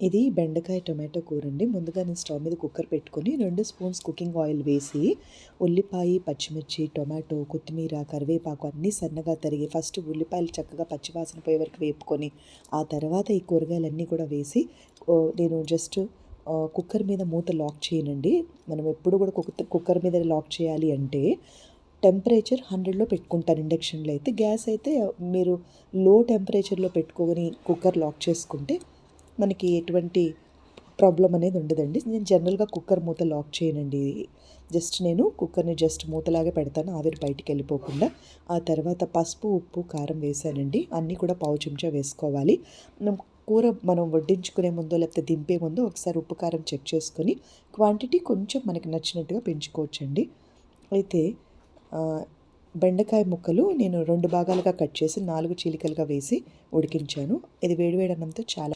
ఇది బెండకాయ టొమాటో కూర అండి. ముందుగా నేను స్టవ్ మీద కుక్కర్ పెట్టుకొని 2 స్పూన్స్ కుకింగ్ ఆయిల్ వేసి ఉల్లిపాయ, పచ్చిమిర్చి, టొమాటో, కొత్తిమీర, కరివేపాకు అన్నీ సన్నగా తరిగి ఫస్ట్ ఉల్లిపాయలు చక్కగా పచ్చివాసన పోయే వరకు వేపుకొని ఆ తర్వాత ఈ కూరగాయలన్నీ కూడా వేసి నేను జస్ట్ కుక్కర్ మీద మూత లాక్ చేయనండి. మనం ఎప్పుడు కూడా కుక్కర్ మీద లాక్ చేయాలి అంటే టెంపరేచర్ 100లో పెట్టుకుంటాను. ఇండక్షన్లో అయితే, గ్యాస్ అయితే మీరు లో టెంపరేచర్లో పెట్టుకొని కుక్కర్ లాక్ చేసుకుంటే మనకి ఎటువంటి ప్రాబ్లం అనేది ఉండదండి. నేను జనరల్గా కుక్కర్ మూత లాక్ చేయనండి. జస్ట్ నేను కుక్కర్ని జస్ట్ మూతలాగే పెడతాను, ఆవిరి బయటికి వెళ్ళిపోకుండా. ఆ తర్వాత పసుపు, ఉప్పు, కారం వేసానండి. అన్నీ కూడా పావు చెంచా వేసుకోవాలి. మనం వడ్డించుకునే ముందో లేకపోతే దింపే ముందో ఒకసారి ఉప్పు కారం చెక్ చేసుకొని క్వాంటిటీ కొంచెం మనకి నచ్చినట్టుగా పెంచుకోవచ్చండి. అయితే బెండకాయ ముక్కలు నేను 2 భాగాలుగా కట్ చేసి 4 చీలికలుగా వేసి ఉడికించాను. ఇది వేడివేడి అన్నంతో చాలా